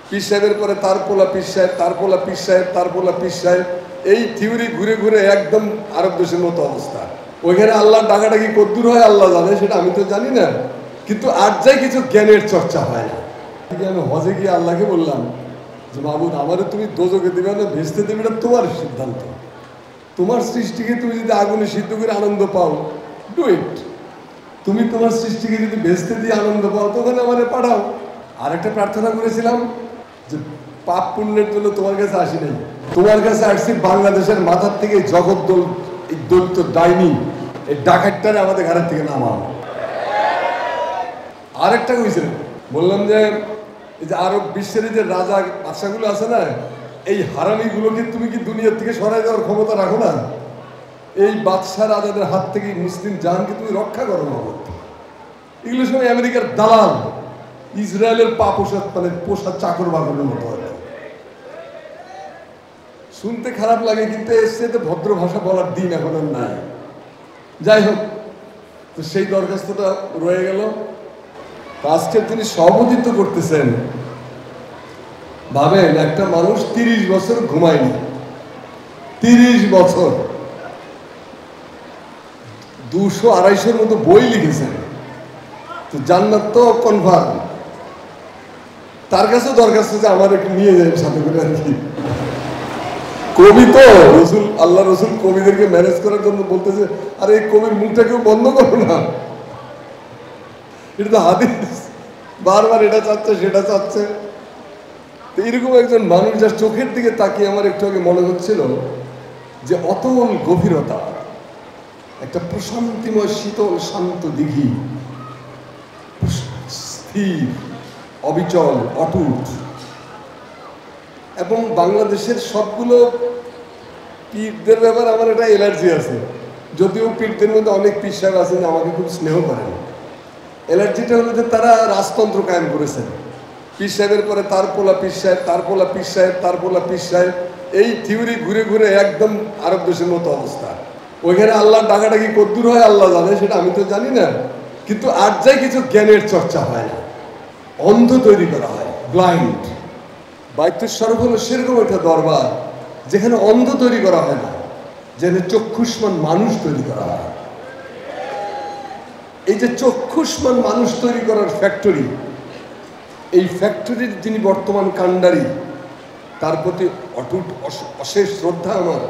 পীর সাহেবের পরে তার পোলা পীর সাহেব, তার পোলা পীর সাহেব, তার পোলা পীর সাহেব, এই থিওরি ঘুরে ঘুরে একদম আরব দেশের মতো অবস্থা। ওইখানে আল্লাহ ডাকাডাকি কদ্দূর হয় আল্লাহ জানে, সেটা আমি তো জানি না, কিন্তু আর যাই কিছু জ্ঞানের চর্চা হয় না। আমি হজে গিয়ে আল্লাহকে বললাম যে মাহবুদ, আমারে তুমি দোজকে দেবে না ভেস্তে দেবে, এটা তোমার সিদ্ধান্ত। তোমার সৃষ্টিকে তুমি যদি আগুনে সিদ্ধ করে আনন্দ পাও, ডু ইট। তুমি তোমার সৃষ্টিকে যদি ভেস্তে দিয়ে আনন্দ পাও, তখন আমারে পাঠাও। আর একটা প্রার্থনা করেছিলাম যে পাপ পুণ্যের জন্য তোমার কাছে আসি নাই, তোমার কাছে আসছি বাংলাদেশের মাথার থেকে জগদ্দল এই দৈত্য ডাইনি, এই ডাকাতটারে আমাদের ঘরের থেকে নামাও। আরেকটা কইছিলাম, বললাম যে এই যে আরব বিশ্বের যে রাজা বাদশাগুলো আছে না, এই হারামিগুলোকে তুমি কি দুনিয়ার থেকে সরাই দেওয়ার ক্ষমতা রাখো না? এই বাদশাহ রাজাদের হাত থেকে মুসলিম জাহানকে তুমি রক্ষা করো না। এগুলো সব আমেরিকার দালাল, ইসরায়েলের পা পোষা, মানে পোষা চাকর বাকরের মতো হয়। শুনতে খারাপ লাগে, কিন্তু এর সাথে ভদ্র ভাষা বলার দিন এখন আর নাই। যাই হোক, তো সেই দরখাস্তটা রয়ে গেল। আজকে তিনি সভাপতিত্ব করতেছেন। ভাবেন, একটা মানুষ 30 বছর ঘুমায়নি, 30 বছর 200-250 মতো বই লিখেছেন, তো জান্নাত তো কনফার্ম। তার কাছেও দরখাস্ত যে আমার একটু নিয়ে যায় সাথে করে আর কি। কবি তো রসুল, আল্লাহ রসুল কবিদেরকে ম্যানেজ করার জন্য বলতেছে, আর এই কবির মুখটা কেউ বন্ধ করো না, এটা তো হাদিস। বারবার এটা চাচ্ছে সেটা চাচ্ছে। তো এরকম একজন মানুষ, যার চোখের দিকে তাকিয়ে আমার একটু আগে মনে হচ্ছিল যে অতল গভীরতা, একটা প্রশান্তিময় শীতল শান্ত দিঘি, স্থির, অবিচল, অটুট। এবং বাংলাদেশের সবগুলো পীরদের ব্যাপারে আমার একটা অ্যালার্জি আছে, যদিও পীরদের মধ্যে অনেক পীর সাহেব আছেন আমাকে খুব স্নেহ করেন। অ্যালার্জিটা হলো যে তারা রাজতন্ত্র কায়েম করেছেন। পীর সাহেবের পরে তার পোলা পীর সাহেব, তার পোলা পীর সাহেব, তার পোলা পীর সাহেব, এই থিওরি ঘুরে ঘুরে একদম আরব দেশের মতো অবস্থা। ওইখানে আল্লাহ ডাকাডাকি কদ্দূর হয় আল্লাহ জানে, সেটা আমি তো জানি না, কিন্তু আর যাই কিছু জ্ঞানের চর্চা হয় না, অন্ধ তৈরি করা হয়, ব্লাইন্ড। বাইতুল শরফ হলো সেরকম একটা দরবার যেখানে অন্ধ তৈরি করা হয় না, যেখানে চক্ষুষ্মান মানুষ তৈরি করা হয়। এই যে চক্ষুষ্মান মানুষ তৈরি করার ফ্যাক্টরি, এই ফ্যাক্টরির যিনি বর্তমান কাণ্ডারি, তার প্রতি অটুট অশেষ শ্রদ্ধা আমার।